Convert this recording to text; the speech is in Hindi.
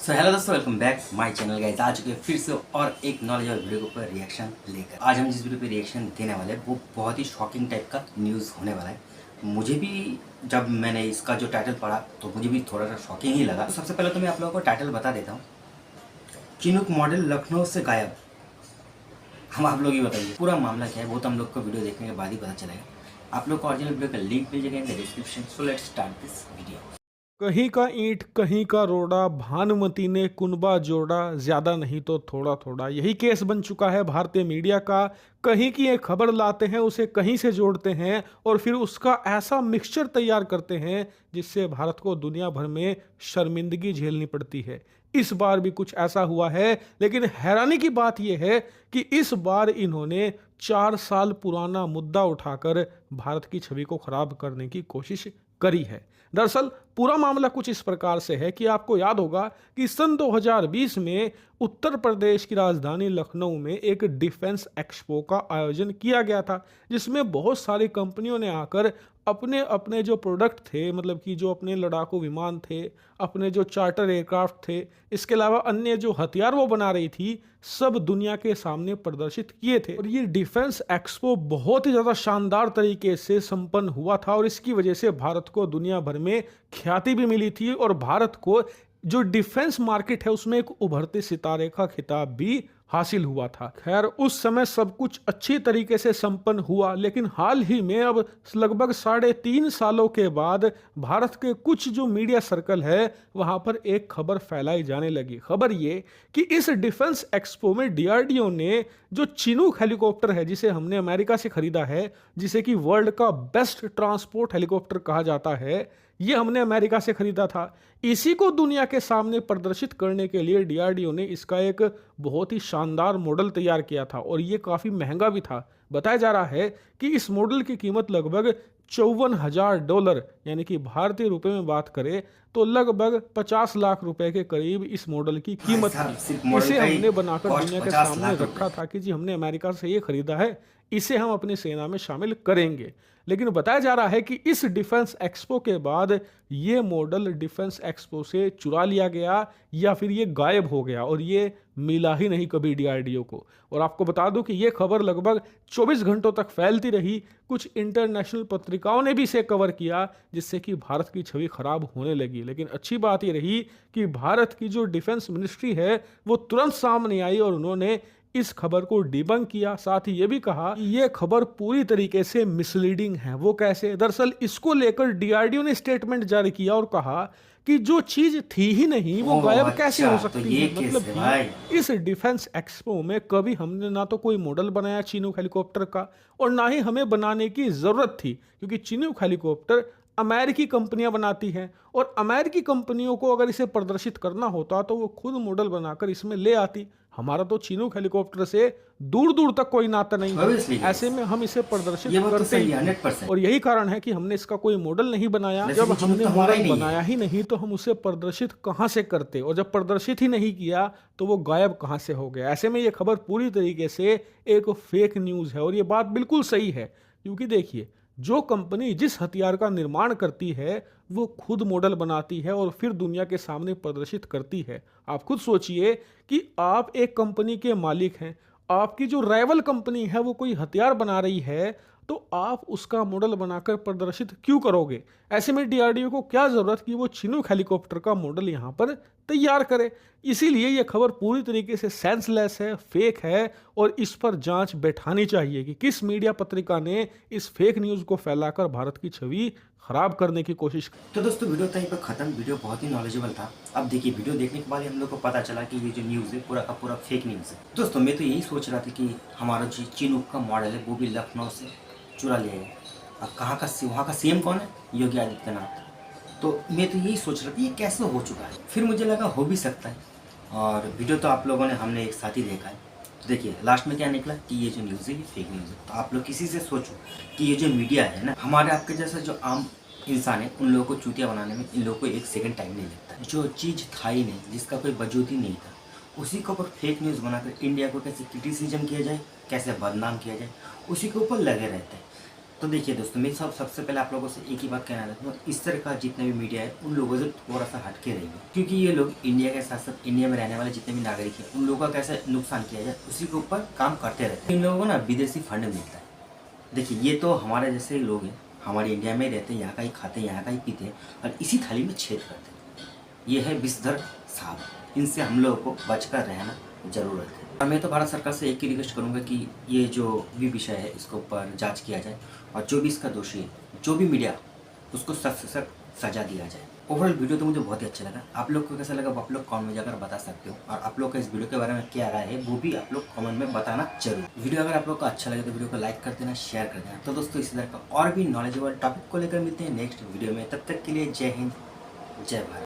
सो हेलो दोस्तों, welcome back my channel guys. आ चुके हैं फिर से और एक नॉलेजेबल वीडियो के ऊपर रिएक्शन लेकर। आज हम जिस वीडियो पे रिएक्शन देने वाले हैं वो बहुत ही शॉकिंग टाइप का न्यूज़ होने वाला है। मुझे भी जब मैंने इसका जो टाइटल पढ़ा तो मुझे भी थोड़ा सा शॉकिंग ही लगा। तो सबसे पहले तो मैं आप लोगों को टाइटल बता देता हूँ। चिनूक मॉडल लखनऊ से गायब। हम आप लोग ही बताइए पूरा मामला क्या है, वो तो हम लोग को वीडियो देखने के बाद ही पता चलेगा। आप लोग को ओरिजिनल वीडियो का लिंक मिल जाएगा in the description. So let's start this video. कहीं का ईंट कहीं का रोड़ा, भानुमति ने कुनबा जोड़ा, ज्यादा नहीं तो थोड़ा थोड़ा। यही केस बन चुका है भारतीय मीडिया का। कहीं की एक खबर लाते हैं, उसे कहीं से जोड़ते हैं और फिर उसका ऐसा मिक्सचर तैयार करते हैं जिससे भारत को दुनिया भर में शर्मिंदगी झेलनी पड़ती है। इस बार भी कुछ ऐसा हुआ है, लेकिन हैरानी की बात यह है कि इस बार इन्होंने 4 साल पुराना मुद्दा उठाकर भारत की छवि को खराब करने की कोशिश करी है। दरअसल पूरा मामला कुछ इस प्रकार से है कि आपको याद होगा कि सन 2020 में उत्तर प्रदेश की राजधानी लखनऊ में एक डिफेंस एक्सपो का आयोजन किया गया था, जिसमें बहुत सारी कंपनियों ने आकर अपने अपने जो प्रोडक्ट थे, मतलब कि जो अपने लड़ाकू विमान थे, अपने जो चार्टर एयरक्राफ्ट थे, इसके अलावा अन्य जो हथियार वो बना रही थी, सब दुनिया के सामने प्रदर्शित किए थे। और ये डिफेंस एक्सपो बहुत ही ज़्यादा शानदार तरीके से संपन्न हुआ था और इसकी वजह से भारत को दुनिया भर में ख्याति भी मिली थी और भारत को जो डिफेंस मार्केट है उसमें एक उभरते सितारे का खिताब भी हासिल हुआ था। खैर, उस समय सब कुछ अच्छी तरीके से संपन्न हुआ, लेकिन हाल ही में अब लगभग 3.5 सालों के बाद भारत के कुछ जो मीडिया सर्कल है वहां पर एक खबर फैलाई जाने लगी। खबर ये कि इस डिफेंस एक्सपो में डीआरडीओ ने जो चिनूक हेलीकॉप्टर है, जिसे हमने अमेरिका से खरीदा है, जिसे कि वर्ल्ड का बेस्ट ट्रांसपोर्ट हेलीकॉप्टर कहा जाता है, ये हमने अमेरिका से खरीदा था। इसी को दुनिया के सामने प्रदर्शित करने के लिए डीआरडीओ ने इसका एक बहुत ही शानदार मॉडल तैयार किया था और ये काफ़ी महंगा भी था। बताया जा रहा है कि इस मॉडल की कीमत लगभग $54,000, यानी कि भारतीय रुपए में बात करें तो लगभग 50 लाख रुपए के करीब इस मॉडल की कीमत थी। इसे हमने बनाकर दुनिया के सामने रखा था कि जी हमने अमेरिका से ये खरीदा है, इसे हम अपनी सेना में शामिल करेंगे। लेकिन बताया जा रहा है कि इस डिफेंस एक्सपो के बाद ये मॉडल डिफेंस एक्सपो से चुरा लिया गया या फिर ये गायब हो गया और ये मिला ही नहीं कभी डीआरडीओ को। और आपको बता दूं कि ये खबर लगभग 24 घंटों तक फैलती रही। कुछ इंटरनेशनल पत्रिकाओं ने भी इसे कवर किया, जिससे कि भारत की छवि खराब होने लगी। लेकिन अच्छी बात ये रही कि भारत की जो डिफेंस मिनिस्ट्री है वो तुरंत सामने आई और उन्होंने इस खबर को डिबंक किया। साथ ही ये भी कहा कि ये खबर पूरी तरीके से मिसलीडिंग है। वो कैसे? दरअसल इसको लेकर डीआरडीओ ने स्टेटमेंट जारी किया और कहा कि जो चीज थी ही नहीं वो गायब कैसे हो सकती तो है। मतलब कि इस डिफेंस एक्सपो में कभी हमने ना तो कोई मॉडल बनाया चिनूक हेलीकॉप्टर का और ना ही हमें बनाने की जरूरत थी, क्योंकि चिनूक हेलीकॉप्टर अमेरिकी कंपनियां बनाती हैं और अमेरिकी कंपनियों को अगर इसे प्रदर्शित करना होता तो वो खुद मॉडल बनाकर इसमें ले आती। हमारा तो चिनूक हेलीकॉप्टर से दूर दूर तक कोई नाता नहीं है, ऐसे में हम इसे प्रदर्शित करते ही 100%। और यही कारण है कि हमने इसका कोई मॉडल नहीं बनाया। जब हमने मॉडल बनाया ही नहीं तो हम उसे प्रदर्शित कहां से करते, और जब प्रदर्शित ही नहीं किया तो वो गायब कहां से हो गया। ऐसे में ये खबर पूरी तरीके से एक फेक न्यूज है और ये बात बिल्कुल सही है, क्योंकि देखिए जो कंपनी जिस हथियार का निर्माण करती है वो खुद मॉडल बनाती है और फिर दुनिया के सामने प्रदर्शित करती है। आप खुद सोचिए कि आप एक कंपनी के मालिक हैं, आपकी जो राइवल कंपनी है वो कोई हथियार बना रही है, तो आप उसका मॉडल बनाकर प्रदर्शित क्यों करोगे? ऐसे में डीआरडीओ को क्या जरूरत कि वो चिनूक हेलीकॉप्टर का मॉडल यहाँ पर तैयार करे? इसीलिए ये खबर पूरी तरीके से सेंसलेस है, फेक है और इस पर जांच बैठानी चाहिए कि किस मीडिया पत्रिका ने इस फेक न्यूज को फैलाकर भारत की छवि खराब करने की कोशिश की। तो दोस्तों वीडियो तक पर खत्म। वीडियो बहुत ही नॉलेजेबल था। अब देखिए वीडियो देखने के बाद हम लोग को पता चला कि ये जो न्यूज़ है पूरा का पूरा फेक न्यूज़ है। दोस्तों मैं तो यही सोच रहा था कि हमारा जो चिनूक का मॉडल है वो भी लखनऊ से चुरा लिया गया। अब कहाँ का वहाँ का सीएम कौन है? योगी आदित्यनाथ। तो मैं तो यही सोच रहा था ये कैसे हो चुका है। फिर मुझे लगा हो भी सकता है, और वीडियो तो आप लोगों ने हमने एक साथ ही देखा है। तो देखिए लास्ट में क्या निकला कि ये जो न्यूज़ है ये फेक न्यूज़ है। तो आप लोग किसी से सोचो कि ये जो मीडिया है ना, हमारे आपके जैसा जो आम इंसान है उन लोगों को चूतिया बनाने में इन लोगों को 1 सेकंड टाइम नहीं लगता। जो चीज़ था ही नहीं, जिसका कोई वजूद ही नहीं था, उसी के ऊपर फेक न्यूज़ बनाकर इंडिया को कैसे क्रिटिसिज्म किया जाए, कैसे बदनाम किया जाए, उसी के ऊपर लगे रहते हैं। तो देखिए दोस्तों, मैं सबसे पहले आप लोगों से एक ही बात कहना चाहता हूँ, इस तरह का जितना भी मीडिया है उन लोगों से थोड़ा सा हटके रहिए, क्योंकि ये लोग इंडिया के साथ साथ इंडिया में रहने वाले जितने भी नागरिक हैं उन लोगों का कैसे नुकसान किया जाए उसी के ऊपर काम करते रहते हैं। इन लोगों को ना विदेशी फंड मिलता है। देखिए, ये तो हमारे जैसे लोग हैं, हमारे इंडिया में रहते हैं, यहाँ का ही खाते हैं, यहाँ का ही पीते हैं और इसी थाली में छेद करते हैं। ये है विषधर सांप, इनसे हम लोगों को बचकर रहना जरूरत है। और मैं तो भारत सरकार से एक ही रिक्वेस्ट करूँगा कि ये जो भी विषय है इसके ऊपर जांच किया जाए और जो भी इसका दोषी है, जो भी मीडिया, उसको सख्त से सख्त सजा दिया जाए। ओवरऑल वीडियो तो मुझे बहुत ही अच्छा लगा। आप लोग को कैसा लगा वो आप लोग कमेंट में जाकर बता सकते हो, और आप लोग का इस वीडियो के बारे में क्या राय है वो भी आप लोग कमेंट में बताना जरूर। वीडियो अगर आप लोग को अच्छा लगे तो वीडियो को लाइक कर देना, शेयर कर देना। तो दोस्तों, इसी तरह का और भी नॉलेजेबल टॉपिक को लेकर मिलते हैं नेक्स्ट वीडियो में। तब तक के लिए जय हिंद, जय भारत।